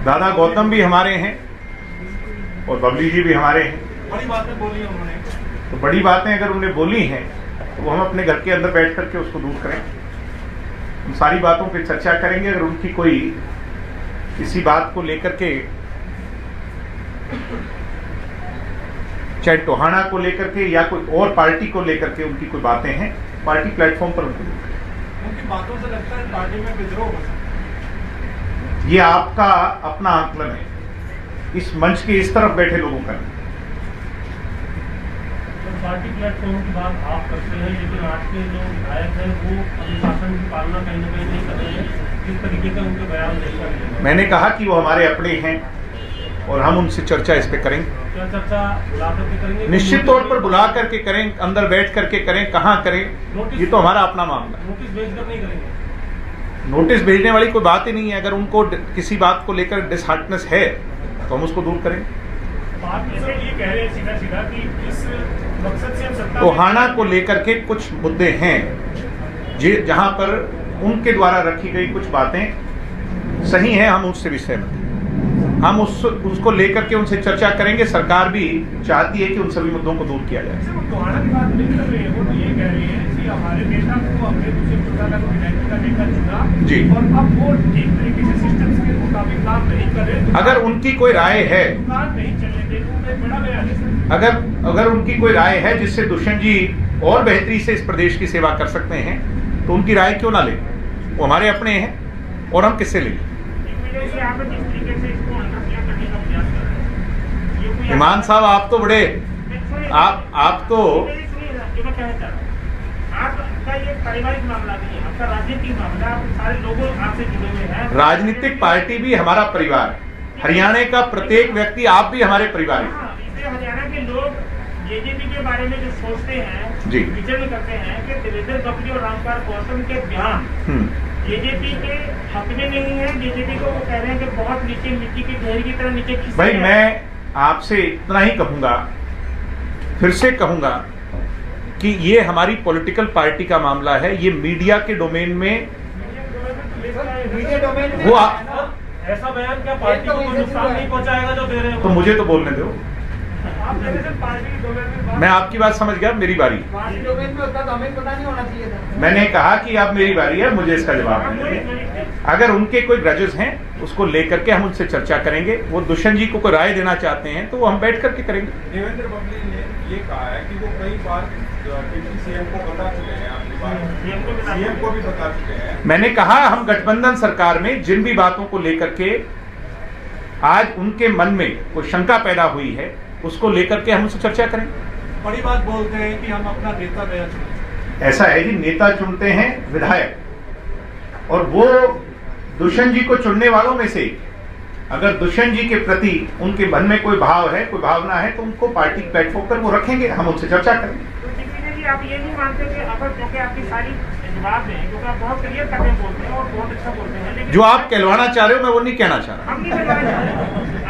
दादा गौतम भी हमारे हैं और बबली जी भी हमारे हैं। बड़ी बातें बोली उन्होंने, तो बड़ी बातें अगर उन्हें बोली हैं तो वो हम अपने घर के अंदर बैठ करके उसको दूर करें। उन सारी बातों पे चर्चा करेंगे। अगर उनकी कोई किसी बात को लेकर के, चाहे टोहाना को लेकर के या कोई और पार्टी को लेकर के उनकी कोई बातें हैं, पार्टी प्लेटफॉर्म पर उनको दूर करें। उनकी बातों से लगता है पार्टी में विद्रोह हो सकता है। ये आपका अपना आकलन है, इस मंच के इस तरफ बैठे लोगों का नहीं। पार्टी प्लेटफॉर्म की बात आप करते हैं, लेकिन आज के जो विधायक हैं वो अनुशासन की पालना कहीं ना कहीं नहीं कर रहे हैं। किस तरीके का उनके बयान देखा गया? मैंने कहा कि वो हमारे अपने हैं और हम उनसे चर्चा इस पे करेंगे। क्या चर्चा बुला करके करेंगे? निश्चित तौर पर बुला करके करें, अंदर बैठ करके करें, कहाँ करें, ये तो हमारा अपना मामला है। नोटिस भेजकर नहीं करेंगे? नोटिस भेजने वाली कोई बात ही नहीं है। अगर उनको किसी बात को लेकर डिसहार्टनेस है तो हम उसको दूर करें। बात ये कह रहे हैं सीधा सीधा कि इस मकसद से हम सत्ता टोहाना को लेकर के कुछ मुद्दे हैं जहां पर उनके द्वारा रखी गई कुछ बातें सही हैं, हम उससे भी सहमत हैं। हम उसको लेकर के उनसे चर्चा करेंगे। सरकार भी चाहती है कि उन सभी मुद्दों को दूर किया जाए। टोहाना की बात नहीं कर रहे हैं, वो तो ये कह रहे हैं कि हमारे नेता को अपने दूसरे प्रकार का विधायक का नेता चुना जी, और अब वो ठीक तरीके से सिस्टम्स के मुताबिक काम नहीं कर रहे। अगर उनकी कोई राय है, नहीं चलने देंगे, बड़ा बयान है। अगर उनकी कोई राय है जिससे दुष्यंत जी और बेहतरी से इस प्रदेश की सेवा कर सकते हैं तो उनकी राय क्यों ना लें? वो हमारे अपने हैं और हम किससे लेंगे? ईमान साहब, आप तो बड़े आप तो आपका ये पारिवारिक मामला नहीं है, आपका राजनीतिक मामला। आप सारे लोगों आपसे जुड़े हुए हैं। राजनीतिक पार्टी भी हमारा परिवार है। हरियाणा का प्रत्येक व्यक्ति, आप भी हमारे परिवार हैं। इसलिए हरियाणा के लोग जेजेपी के बारे में जो सोचते हैं, जी, विजन करते हैं कि देवेंद्र बबली और रामपाल गौतम के बयान जेजेपी के हक में नहीं है। जेजेपी को वो कह रहे हैं कि बहुत नीचे, मिट्टी की ढेर की तरह नीचे खिसक भाई, गए। मैं आपसे इतना ही कहूंगा, फिर से कहूंगा कि ये हमारी पॉलिटिकल पार्टी का मामला है। ये मीडिया के डोमेन में वो ऐसा बयान क्या पार्टी को नुकसान नहीं पहुंचाएगा जो दे रहे हैं? तो मुझे तो बोलने दो। आप कहते हैं पार्टी डोमेन में मैं आपकी बात समझ गया, मेरी बारी। पार्टी डोमेन में होता तो हमें पता नहीं होना चाहिए था। मैंने कहा कि अब मेरी बारी है, मुझे इसका जवाब देंगे। अगर उनके कोई ग्रजेस हैं उसको लेकर के हम उनसे चर्चा करेंगे। वो दुष्यंत जी को कोई राय देना चाहते हैं तो वो हम बैठ करके करेंगे। देवेंद्र बबली ने ये कहा है कि वो कई बार डिप्टी सीएम को बता चुके हैं, आपकी बात सीएम को भी बता चुके हैं। मैंने कहा हम गठबंधन सरकार में जिन भी बातों को लेकर के आज उनके मन में कोई शंका पैदा हुई है उसको लेकर के हम उनसे चर्चा करें। बड़ी बात बोलते हैं कि हम अपना नेता नया चुने। ऐसा है जी, नेता चुनते हैं विधायक, और वो दुष्यंत जी को चुनने वालों में से अगर दुष्यंत जी के प्रति उनके मन में कोई भाव है, कोई भावना है, तो उनको पार्टी प्लेटफॉर्म पर वो रखेंगे, हम उनसे चर्चा करेंगे। आप ये नहीं मानते कि अगर क्योंकि आपकी सारी जवाब दें, क्योंकि आप बहुत क्लियर कटे बोलते हैं और बहुत अच्छा बोलते हैं, लेकिन जो आप कहलवाना चाह रहे हो मैं वो नहीं कहना चाह रहा। हम नहीं कहना चाह रहे।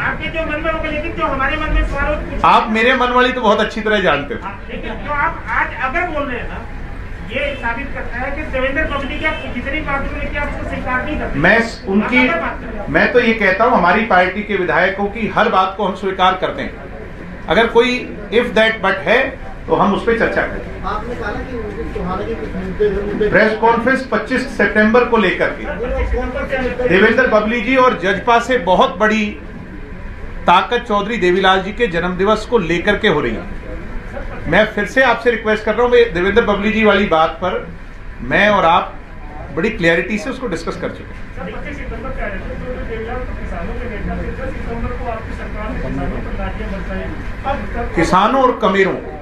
आपके जो मन में होगा, लेकिन जो हमारे मन में सवाल पूछे, आप मेरे मन वाली तो बहुत अच्छी तरह जानते हो। लेकिन जो आप आज अगर बोल रहे हैं ना, ये साबित करता है कि देवेंद्र बबली की आप जितनी बात करें कि आप उसको स्वीकार नहीं करते। मैं तो ये कहता हूँ हमारी पार्टी के विधायकों की हर बात को हम स्वीकार करते हैं। अगर कोई इफ दैट बट है तो हम उस पर चर्चा करें। आपने कहा कि टोहाना के कुछ मुद्दे प्रेस कॉन्फ्रेंस 25 सितंबर को लेकर के देवेंद्र बबली जी और जजपा से बहुत बड़ी ताकत चौधरी देवीलाल जी के जन्मदिवस को लेकर के हो रही है। मैं फिर से आपसे रिक्वेस्ट कर रहा हूँ, देवेंद्र बबली जी वाली बात पर मैं और आप बड़ी क्लैरिटी से उसको डिस्कस कर चुके हैं। किसानों और कमेरों को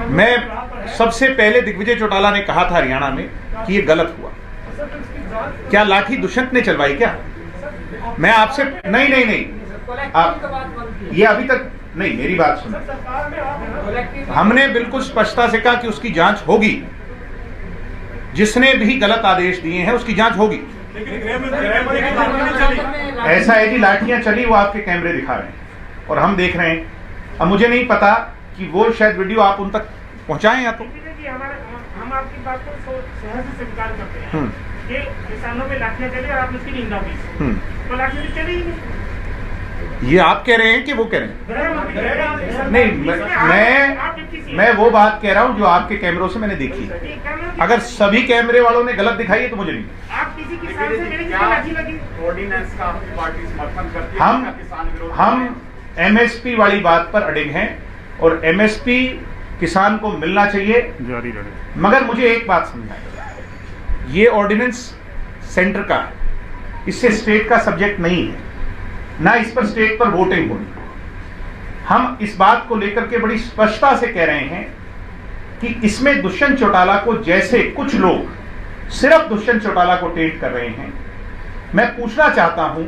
मैं सबसे पहले दिग्विजय चौटाला ने कहा था हरियाणा में कि ये गलत हुआ। क्या लाठी दुष्यंत ने चलवाई क्या? मैं आपसे नहीं आप ये अभी तक नहीं, मेरी बात सुनो। हमने बिल्कुल स्पष्टता से कहा कि उसकी जांच होगी, जिसने भी गलत आदेश दिए हैं उसकी जांच होगी। ऐसा है जी, लाठियां चली, वो आपके कैमरे दिखा रहे हैं और हम देख रहे हैं। अब मुझे नहीं पता कि वो शायद वीडियो आप उन तक पहुंचाएं या तो आपकी बात को सहज से स्वीकार करते हैं कि किसानों पे लाठियां चली और आपने उसकी निंदा की, तो लाठियां तो चली ही नहीं। ये आप कह रहे हैं कि वो कह रहे हैं? नहीं, मैं वो बात कह रहा हूं जो आपके कैमरों से मैंने देखी। अगर सभी कैमरे वालों ने गलत दिखाई है तो मुझे नहीं। आप किसी किसान से मिले जिसको लाठी लगी? ऑर्डिनेंस का आपकी पार्टी समर्थन करती है? हम एमएसपी वाली बात पर अड़िग हैं और एमएसपी किसान को मिलना चाहिए, जारी रहे। मगर मुझे एक बात समझाएं, ये ऑर्डिनेंस सेंटर का है, इससे स्टेट का सब्जेक्ट नहीं है, ना इस पर स्टेट पर वोटिंग होनी। हम इस बात को लेकर के बड़ी स्पष्टता से कह रहे हैं कि इसमें दुष्यंत चौटाला को, जैसे कुछ लोग सिर्फ दुष्यंत चौटाला को टेंट कर रहे हैं, मैं पूछना चाहता हूं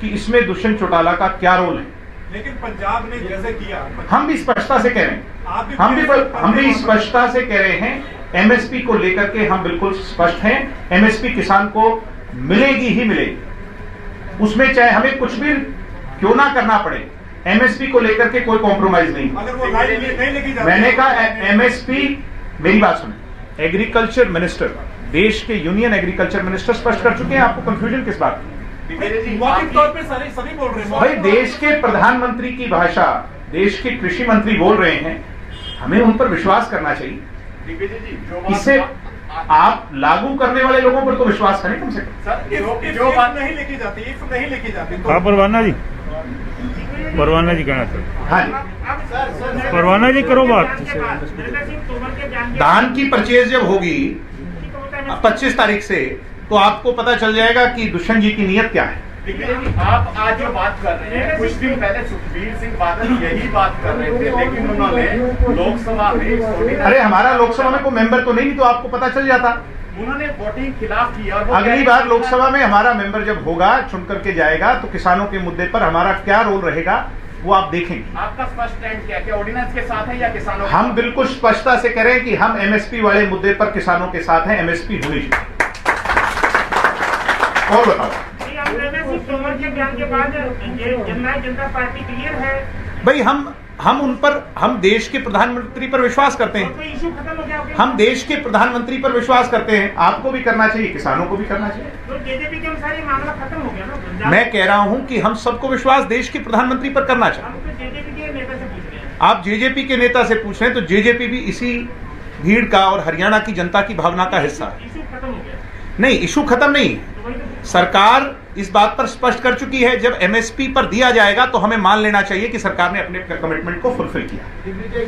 कि इसमें दुष्यंत चौटाला का क्या रोल है। लेकिन पंजाब ने जैसे किया, हम भी स्पष्टता से कह रहे हैं, हम भी स्पष्टता से कह रहे हैं, एमएसपी को लेकर के हम बिल्कुल स्पष्ट हैं। एमएसपी किसान को मिलेगी ही मिलेगी, उसमें चाहे हमें कुछ भी क्यों ना करना पड़े, एमएसपी को लेकर के कोई कॉम्प्रोमाइज नहीं। अगर वो नहीं लेगी जाती, मैंने कहा एमएसपी, मेरी बात सुने, एग्रीकल्चर मिनिस्टर, देश के यूनियन एग्रीकल्चर मिनिस्टर स्पष्ट कर चुके हैं। आपको कंफ्यूजन किस बात की? मौखिक तौर पे सभी बोल रहे हैं भाई, देश के प्रधानमंत्री की भाषा, देश के कृषि मंत्री बोल रहे हैं, हमें उन पर विश्वास करना चाहिए। इससे आप लागू करने वाले लोगों पर तो विश्वास करें कम से कम। जो बात नहीं लिखी जाती, इफ नहीं लिखी जाती तो परवाना जी, परवाना जी कहना सर। हाँ जी, परवाना जी करो बात। धान की परचेज जब होगी 25 तारीख से, तो आपको पता चल जाएगा कि दुष्यंत जी की नीयत क्या है। आप आज जो बात कर रहे हैं, कुछ दिन पहले सुखबीर सिंह बादल यही बात कर रहे थे, लेकिन उन्होंने लोकसभा में, अरे हमारा लोकसभा में कोई मेंबर तो नहीं, तो आपको पता चल जाता। उन्होंने वोटिंग खिलाफ किया। अगली बार लोकसभा में हमारा मेंबर जब होगा, चुन करके जाएगा, तो किसानों के मुद्दे पर हमारा क्या रोल रहेगा वो आप देखेंगे। आपका स्पष्ट स्टैंड क्या है, ऑर्डिनेंस के साथ है या किसानों? हम बिल्कुल स्पष्टता से कह रहे हैं कि हम एमएसपी वाले मुद्दे पर किसानों के साथ हैं, एमएसपी होनी चाहिए। और बताओ, तोमर के बयान के बाद जननायक जनता पार्टी क्लियर है भाई, हम उन पर, हम देश के प्रधानमंत्री पर विश्वास करते हैं। तो इशू खत्म हो गया। हम देश के प्रधानमंत्री पर विश्वास करते हैं, आपको भी करना चाहिए, किसानों को भी करना चाहिए। तो जेजेपी के अनुसार ये मामला खत्म हो गया ना। मैं कह रहा हूं कि हम सबको विश्वास देश के प्रधानमंत्री पर करना चाहिए। हम तो जेजेपी के नेता से पूछ रहे हैं। आप जेजेपी के नेता से पूछ रहे हैं, तो जेजेपी भी इसी भीड़ का और हरियाणा की जनता की भावना का हिस्सा है। इशू खत्म हो गया? नहीं, इशू खत्म नहीं है। तो वही तो सरकार इस बात पर स्पष्ट कर चुकी है, जब एमएसपी पर दिया जाएगा तो हमें मान लेना चाहिए कि सरकार ने अपने कमिटमेंट को फुलफिल किया।